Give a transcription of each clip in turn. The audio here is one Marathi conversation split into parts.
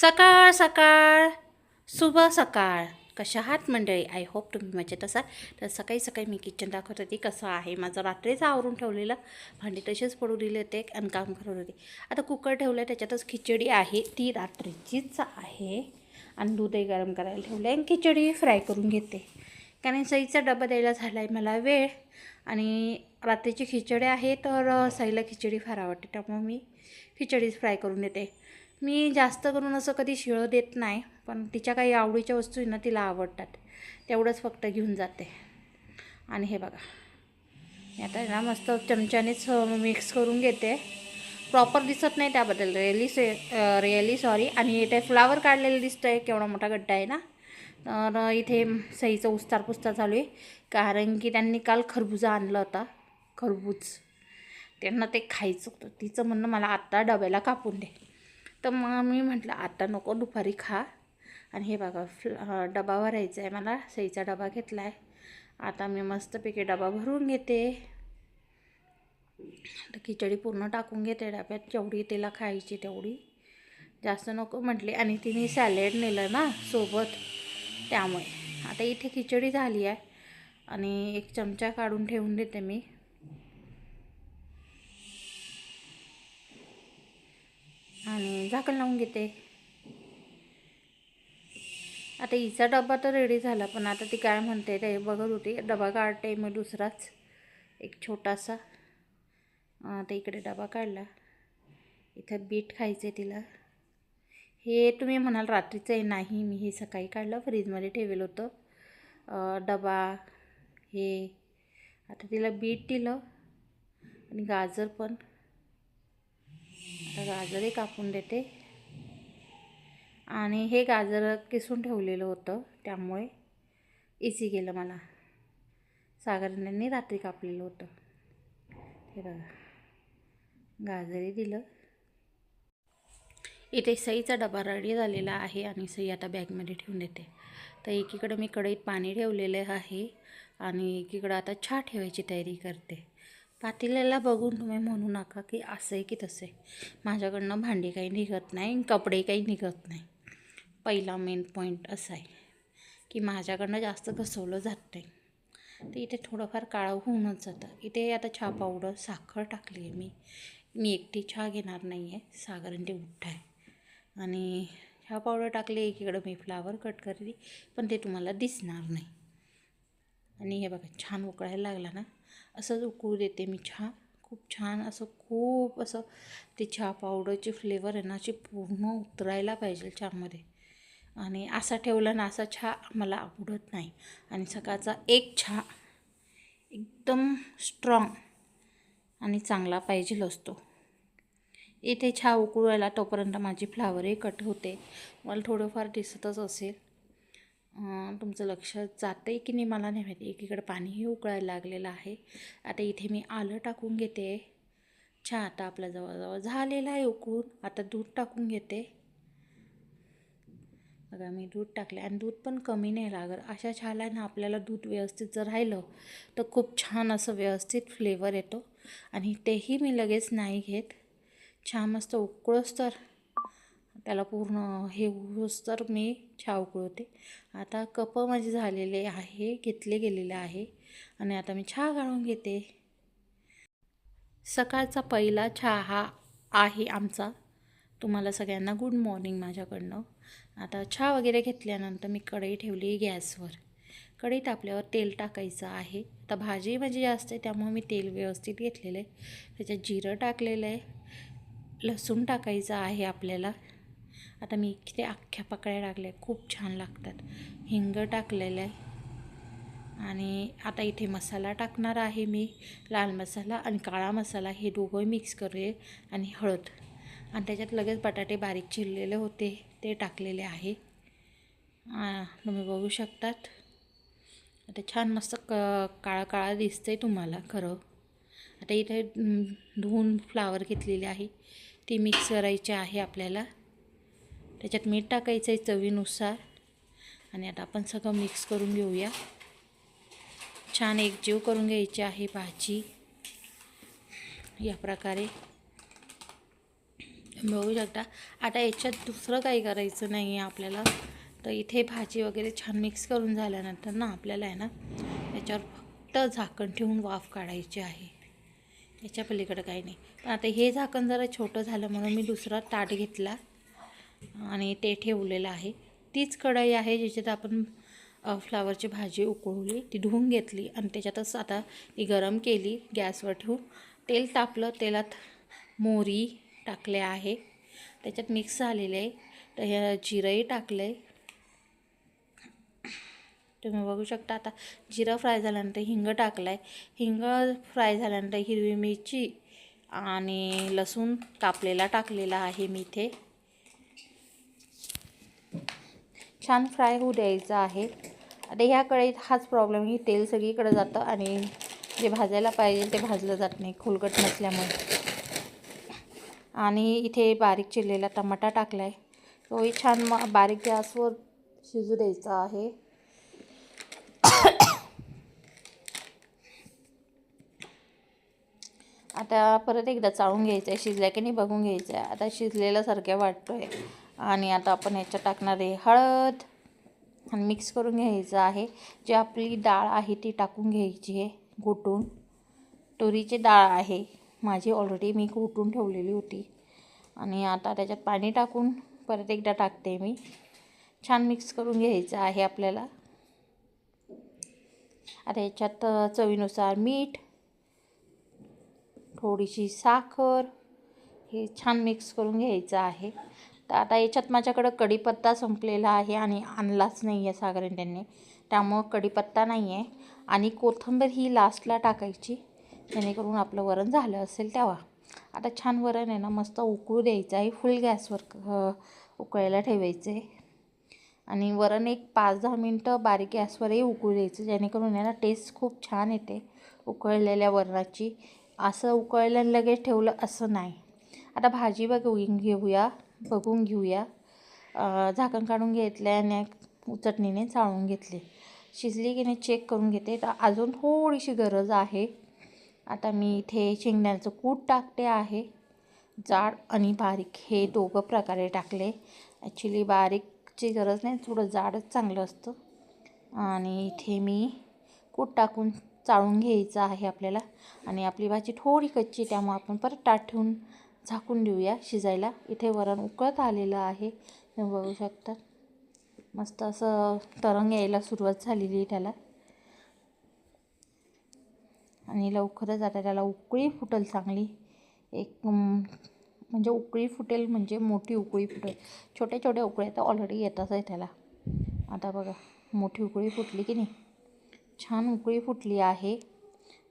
सकाळ सकाळ शुभ सकाळ. कशा आहात मंडळी? आय होप तुम्ही मजेत असाल. तर सकाळी सकाळी मी किचन दाखवत होती कसं आहे माझं. रात्रीच आवरून ठेवलेलं, भांडी तसेच पडू दिले होते आणि काम करत होते. आता कुकर ठेवलं आहे, त्याच्यातच खिचडी आहे, ती रात्रीचीच आहे. आणि दूधही गरम करायला ठेवलं आहे आणि खिचडी फ्राय करून घेते, कारण सईचा डबा द्यायला झाला आहे मला वेळ. आणि रात्रीची खिचडी आहे तर सईला खिचडी फार आवडते, त्यामुळे मी खिचडीच फ्राय करून देते. मी जास्त करून असं कधी शिळं देत नाही, पण तिच्या काही आवडीच्या वस्तू ना तिला आवडतात, तेवढंच फक्त घेऊन जाते. आणि हे बघा, मी आता ना मस्त चमच्यानेच मिक्स करून घेते. प्रॉपर दिसत नाही त्याबद्दल रिअली सॉरी. आणि ते फ्लावर काढलेलं दिसतं आहे, केवढा मोठा गड्डा आहे ना. तर इथे सईचं उस्तार पुस्तार चालू आहे, कारण की त्यांनी काल खरबुजा आणला होता. खरबूज त्यांना ते खायचं होतं. तिचं म्हणणं मला आत्ता डब्याला कापून दे, तर मग मी म्हटलं आता नको, दुपारी खा. आणि हे बघा डबा भरायचा आहे मला. सईचा डबा घेतला आहे, आता मी मस्तपैकी डबा भरून घेते. तर खिचडी पूर्ण टाकून घेते डब्यात, जेवढी तिला खायची तेवढी, जास्त नको म्हटली. आणि तिने सॅलेड नेलं ना सोबत, त्यामुळे आता इथे खिचडी झाली आहे. आणि एक चमचा काढून ठेवून देते मी. आणि झाकण लावून घेते. आता हिचा डबा तर रेडी झाला, पण आता ती काय म्हणते ते बघत होती. डबा काढते मग दुसराच एक छोटासा. आता इकडे डबा काढला. इथं बीट खायचं आहे तिला. हे तुम्ही म्हणाल रात्रीचं आहे, नाही, मी हे सकाळी काढलं, फ्रीजमध्ये ठेवलं होतं डबा हे. आता तिला बीट दिलं आणि गाजर पण. आता गाजरही कापून देते. आणि हे गाजर किसून ठेवलेलं होतं, त्यामुळे इझी गेलं मला. सागरांनी रात्री कापलेलं होतं. हे बघा, गाजरही दिलं. इथे सईचा डबा रेडी झालेला आहे आणि सई आता बॅगमध्ये ठेवून देते. तर एकीकडे मी कढईत पाणी ठेवलेलं आहे आणि एकीकडं आता चहा ठेवायची तयारी करते. पातेल्याला बघून तुम्ही म्हणू नका की असं आहे की तसं आहे. माझ्याकडनं भांडी काही निघत नाही, कपडे काही निघत नाही. पहिला मेन पॉईंट असा आहे की माझ्याकडनं जास्त घसवलं जात नाही. तर इथे थोडंफार काळं होऊनच जातं. इथे आता चहा पावडर, साखर टाकली आहे मी एकटी चहा घेणार नाही आहे, सागरण ते उठा आहे. आणि चहा पावडर टाकले, एकीकडं मी फ्लावर कट करते, पण ते तुम्हाला दिसणार नाही. आणि हे बघा छान उकळायला लागला ना, असंच उकळू देते मी चहा. खूप छान असं, खूप असं ते चहा पावडरची फ्लेवर आहे ना अशी पूर्ण उतरायला पाहिजे चहामध्ये. आणि असा ठेवला ना, असा चहा मला आवडत नाही. आणि सकाळचा एक चहा एकदम स्ट्रॉंग आणि चांगला पाहिजे असतो. इथे चहा उकळवायला तोपर्यंत माझी फ्लावरही कट होते. मला थोडंफार दिसतच असेल, तुमचं लक्ष जातं आहे की नाही मला नाही माहिती. एकीकडे पाणीही उकळायला लागलेलं आहे. आता इथे मी आलं टाकून घेते. चहा आता आपला जवळजवळ झालेला आहे उकळून. आता दूध टाकून घेते. बघा मी दूध टाकले, आणि दूध पण कमी नाही लागत. अशा चहाला ना आपल्याला दूध व्यवस्थित जर राहिलं तर खूप छान असं व्यवस्थित फ्लेवर येतो. आणि तेही मी लगेच नाही घेत. चहा मस्त उकळोस तर त्याला पूर्ण हे होस तर मी चहा उकळवते. आता कप माझे झालेले आहे, घेतले गेलेले आहे. आणि आता मी चहा गाळून घेते. सकाळचा पहिला चहा हा आहे आमचा. तुम्हाला सगळ्यांना गुड मॉर्निंग माझ्याकडनं. आता चहा वगैरे घेतल्यानंतर मी कढई ठेवली गॅसवर. कढई तापल्यावर तेल टाकायचं आहे. आता भाजी म्हणजे जास्त आहे, त्यामुळे मी तेल व्यवस्थित घेतलेलं आहे. त्याच्यात जिरं टाकलेलं आहे, लसूण टाकायचं आहे आपल्याला. आता मी इथे अख्ख्या पाकळ्या टाकल्या, खूप छान लागतात. हिंग टाकलेलं आहे. आणि आता इथे मसाला टाकणार आहे मी, लाल मसाला आणि काळा मसाला, हे दोघं मिक्स करूया. आणि हळद. आणि त्याच्यात लगेच बटाटे बारीक चिरलेले होते ते टाकलेले आहे. तुम्ही बघू शकतात. आता छान मस्त काळा काळा दिसतं आहे तुम्हाला खरं. आता इथे धुवून फ्लावर घेतलेली आहे, ती मिक्स करायची आहे आपल्याला. त्याच्यात मीठ टाकायचं आहे चवीनुसार. आणि आता आपण सगळं मिक्स करून घेऊया. छान एकजीव करून घ्यायची आहे भाजी या प्रकारे. बघू शकता. आता याच्यात दुसरं काही करायचं नाही आहे आपल्याला. तर इथे भाजी वगैरे छान मिक्स करून झाल्यानंतर ना आपल्याला आहे ना याच्यावर फक्त झाकण ठेवून वाफ काढायची आहे. याच्या पलीकडं काही नाही. पण आता हे झाकण जरा छोटं झालं म्हणून मी दुसरा ताट घेतला आणि ते ठेवलेलं आहे. तीच कढई आहे ज्याच्यात आपण फ्लावरची भाजी उकळवली, ती धुवून घेतली आणि त्याच्यातच आता ती गरम केली गॅसवर ठेवून. तेल तापलं, तेलात मोहरी टाकले आहे, त्याच्यात मिक्स झालेले आहे. तर हे जिरंही टाकलं आहे, तुम्ही बघू शकता. आता जिरं फ्राय झाल्यानंतर हिंग टाकलं आहे. हिंग फ्राय झाल्यानंतर हिरवी मिरची आणि लसूण कापलेला टाकलेला आहे मी इथे. छान फ्राय होऊ द्यायचं आहे. आता ह्या कढईत हाच प्रॉब्लेम आहे, तेल सगळीकडे जातं आणि जे भाजायला पाहिजे ते भाजलं जात नाही खोलगट नसल्यामुळे. आणि इथे बारीक चिरलेला टमाटा टाकला आहे, तोही छान बारीक गॅसवर शिजू द्यायचा आहे. आता परत एकदा चाळून घ्यायचं आहे, शिजल्या की नाही बघून घ्यायचं आहे. आता शिजलेल्यासारख्या वाटतो आहे. आणि आता आपण याच्यात टाकणार आहे हळद आणि मिक्स करून घ्यायचं आहे. जी आपली डाळ आहे ती टाकून घ्यायची आहे घोटून. तुरीची डाळ आहे माझी, ऑलरेडी मी घोटून ठेवलेली होती. आणि आता त्याच्यात पाणी टाकून परत एकदा टाकते मी. छान मिक्स करून घ्यायचं आहे आपल्याला. आता याच्यात चवीनुसार मीठ, थोडीशी साखर, हे छान मिक्स करून घ्यायचं आहे. तर आता याच्यात माझ्याकडं कढीपत्ता संपलेला आहे आणि आणलाच नाही आहे साधारण त्यांनी, त्यामुळं कढीपत्ता नाही आहे. आणि कोथिंबीर ही लास्टला टाकायची जेणेकरून आपलं वरण झालं असेल तेव्हा. आता छान वरण आहे ना मस्त उकळू द्यायचं आहे, फुल गॅसवर उकळायला ठेवायचं आहे. आणि वरण एक 5-10 मिनटं बारीक गॅसवरही उकळू द्यायचं, जेणेकरून याला टेस्ट खूप छान येते उकळलेल्या वरणाची. असं उकळलं लगेच ठेवलं असं नाही. आता भाजी बघून घेऊया. झाकण काढून घेतलं आणि चटणीने चाळून घेतले. शिजली की नाही चेक करून घेते. तर अजून थोडीशी गरज आहे. आता मी इथे शेंगदाण्याचं कूट टाकते आहे, जाड आणि बारीक हे दोघं प्रकारे टाकले. ॲक्च्युली बारीकची गरज नाही, थोडं जाडच चांगलं असतं. आणि इथे मी कूट टाकून चाळून घ्यायचं आहे आपल्याला. आणि आपली भाजी थोडी कच्ची, त्यामुळे आपण परत ताट ठेवून झाकून देऊया शिजायला. इथे वरण उकळत आलेलं आहे, तुम्ही बघू शकता. मस्त असं तरंग यायला सुरुवात झालेली आहे त्याला. आणि लवकरच आता त्याला उकळी फुटेल चांगली. म्हणजे उकळी फुटेल म्हणजे मोठी उकळी फुटेल. छोट्या छोट्या उकळ्या तर ऑलरेडी येतच आहे त्याला. आता बघा मोठी उकळी फुटली की नाही, छान उकळी फुटली आहे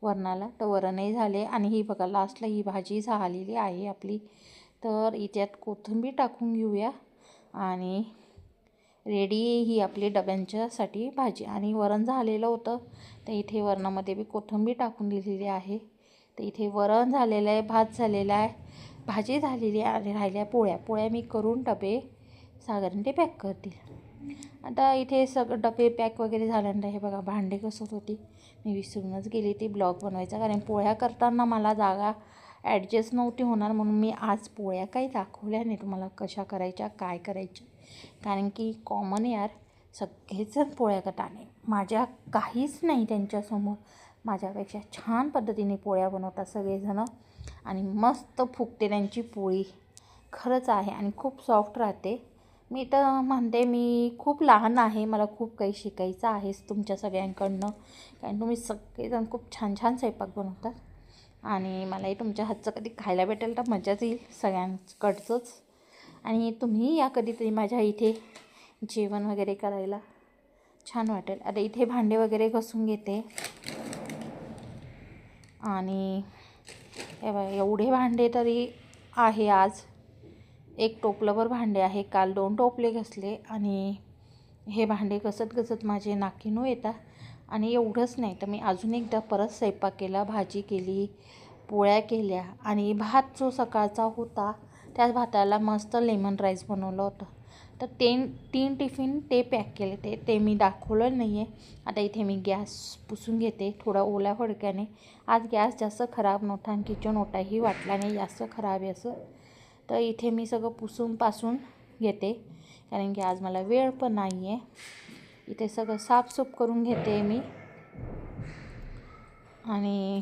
वरणाला. तर वरणही झाले आणि ही बघा लास्टला ही भाजी झालेली आहे आपली. तर याच्यात कोथिंबीर टाकून घेऊया आणि रेडी ही आपली डब्यांच्यासाठी भाजी. आणि वरण झालेलं होतं तर इथे वरणामध्ये मी कोथिंबीर टाकून दिलेली आहे. तर इथे वरण झालेलं आहे, भात झालेला आहे, भाजी झालेली आहे आणि राहिल्या पोळ्या मी करून डबे साधारण ते पॅक करतील. आता इथे सगळं डबे पॅक वगैरे झाल्यानंतर हे बघा भांडे घासत होती, मी विसरूनच गेली ती ब्लॉग बनवायचा. कारण पोळ्या करताना मला जागा ॲडजस्ट नव्हती होणार, म्हणून मी आज पोळ्या काही दाखवल्या नाही तुम्हाला कशा करायच्या काय करायच्या. कारण की कॉमन यार सगळेजण पोळ्या करतात, माझ्या काहीच नाही त्यांच्यासमोर. माझ्यापेक्षा छान पद्धतीने पोळ्या बनवतात सगळेजणं आणि मस्त फुगते त्यांची पोळी, खरंच आहे. आणि खूप सॉफ्ट राहते. मी तर म्हणते मी खूप लहान आहे, मला खूप काही शिकायचं आहे तुमच्या सगळ्यांकडनं. कारण तुम्ही सगळेजण खूप छान छान स्वयंपाक बनवतात आणि मलाही तुमच्या हातचं कधी खायला भेटेल तर मजाच येईल सगळ्यांकडचंच. आणि तुम्ही या कधीतरी माझ्या इथे जेवण वगैरे करायला, छान वाटेल. आता इथे भांडे वगैरे घासून घेते. आणि एवढे भांडे तरी आहे आज, एक टोपलंभर भांडे आहे. काल 2 टोपले घासले आणि हे भांडे घसत माझे नाकीनू येतात. आणि एवढंच नाही तर मी अजून एकदा परत स्वयंपाक केला, भाजी केली, पोळ्या केल्या आणि भात जो सकाळचा होता त्याच भाताला मस्त लेमन राईस बनवलं होतं. तर 3 टिफिन ते पॅक केले, ते मी दाखवलं नाही आहे. आता इथे मी गॅस पुसून घेते थोडा ओल्या फडक्याने. आज गॅस जास्त खराब नव्हता आणि किचन ओटाही वाटला नाही जास्त खराब आहे असं. तर इथे मी सगळं पुसून पासून घेते, कारण की आज मला वेळ पण नाही आहे. इथे सगळं साफसूफ करून घेते मी. आणि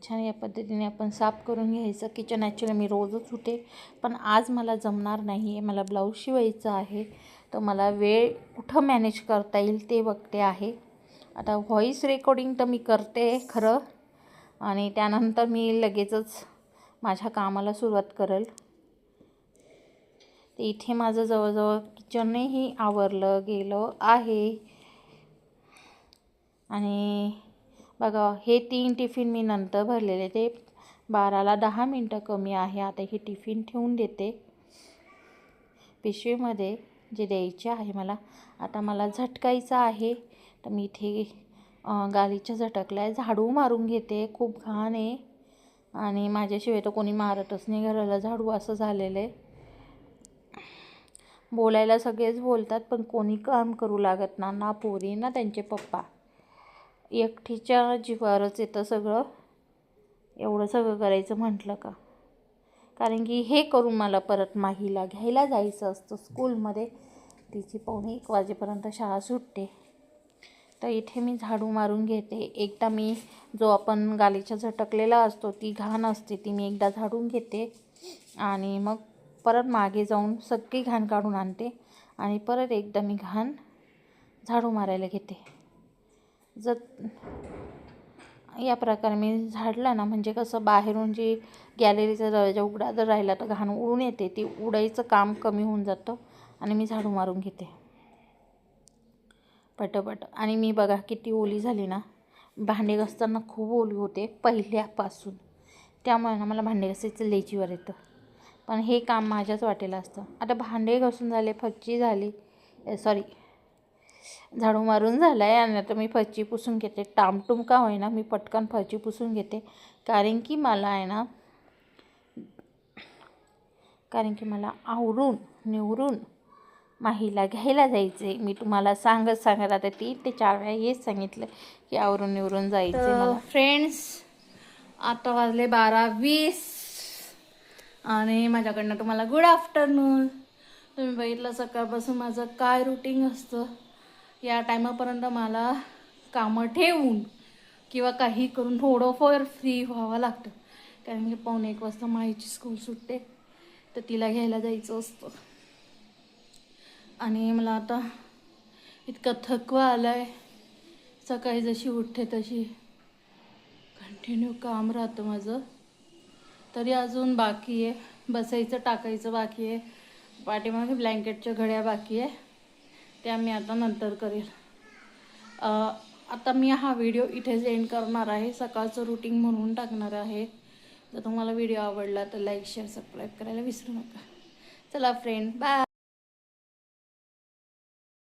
छान या पद्धतीने आपण साफ करून घ्यायचं. किचन ॲक्च्युली मी रोजच होते, पण आज मला जमणार नाही आहे. मला ब्लाऊज शिवायचं आहे, तर मला वेळ कुठं मॅनेज करता येईल ते बघते आहे. आता व्हॉईस रेकॉर्डिंग तर मी करते खरं, आणि त्यानंतर मी लगेचच माझ्या कामाला सुरुवात करेल. तर इथे माझं जवळजवळ किचनही आवरलं गेलं आहे. आणि बघा, हे 3 टिफिन मी नंतर भरलेले, ते 12ला 10 मिनटं कमी आहे. आता हे टिफिन ठेवून देते पिशवीमध्ये, जे द्यायचे आहे मला. आता मला झटकायचं आहे, तर मी इथे गालीच्या झटकल्या झाडू मारून घेते. खूप घाण आहे, आणि माझ्याशिवाय तर कोणी मारतच नाही घराला झाडू, असं झालेलं आहे. बोलायला सगळेच बोलतात, पण कोणी काम करू लागत ना पोरी ना त्यांचे पप्पा. एकटीच्या जीवावरच येतं सगळं, एवढं सगळं करायचं म्हटलं का. कारण की हे करून मला परत माहीला घ्यायला जायचं असतं स्कूलमध्ये. तिची 1:45 वाजेपर्यंत शाळा सुटते. तर इथे मी झाडू मारून घेते. एकदा मी जो आपण गालीचा झटकलेला असतो, ती घाण असते, ती मी एकदा झाडून घेते, आणि मग परत मागे जाऊन सगळी घाण काढून आणते, आणि परत एकदा मी घाण झाडू मारायला घेते. जर या प्रकारे मी झाडलं ना, म्हणजे कसं बाहेरून जी गॅलरीचा दरवाजा उघडा जर राहिला तर घाण उडून येते, ती उडायचं काम कमी होऊन जातं, आणि मी झाडू मारून घेते पटपट. आणि मी बघा किती ओली झाली ना, भांडे घासताना खूप ओली होते पहिल्यापासून, त्यामुळे ना मला भांडे घासायचं लई जीवावर येतं. पण हे काम माझ्याच वाटेला असतं. आता भांडे घासून झाले, फरशी झाली, सॉरी झाडू मारून झाला आहे, आणि आता मी फरशी पुसून घेते. टामटूम का होईना मी पटकन फरशी पुसून घेते, कारण की मला आहे ना, कारण की मला आवरून निवरून माहीला घ्यायला जायचं आहे. मी तुम्हाला सांगत आता 3 ते 4 वेळा हेच सांगितलं की आवरून निवरून जायचं आहे मला. फ्रेंड्स, आता वाजले 12:20, आणि माझ्याकडनं तुम्हाला गुड आफ्टरनून. तुम्ही बघितलं सकाळपासून माझं काय रुटीन असतं. या टायमापर्यंत मला कामं ठेवून किंवा काही करून थोडंफार फ्री व्हावं लागतं, कारण की 1:45 वाजता माहीची स्कूल सुटते, तर तिला घ्यायला जायचं असतं. आणि मला आता इतका थकवा आला आहे. सकाळी जशी उठते तशी कंटिन्यू काम राहतं माझं. तरी अजून बाकी आहे, बसायचं टाकायचं बाकी आहे, पाठीमागे ब्लँकेटच्या घड्या बाकी आहे, त्या मी आता नंतर करेल. आता मी हा व्हिडिओ इथेच एंड करणार आहे. सकाळचं रुटीन म्हणून टाकणार आहे. जर तुम्हाला व्हिडिओ आवडला तर लाईक शेअर सबस्क्राईब करायला विसरू नका. चला फ्रेंड, बाय.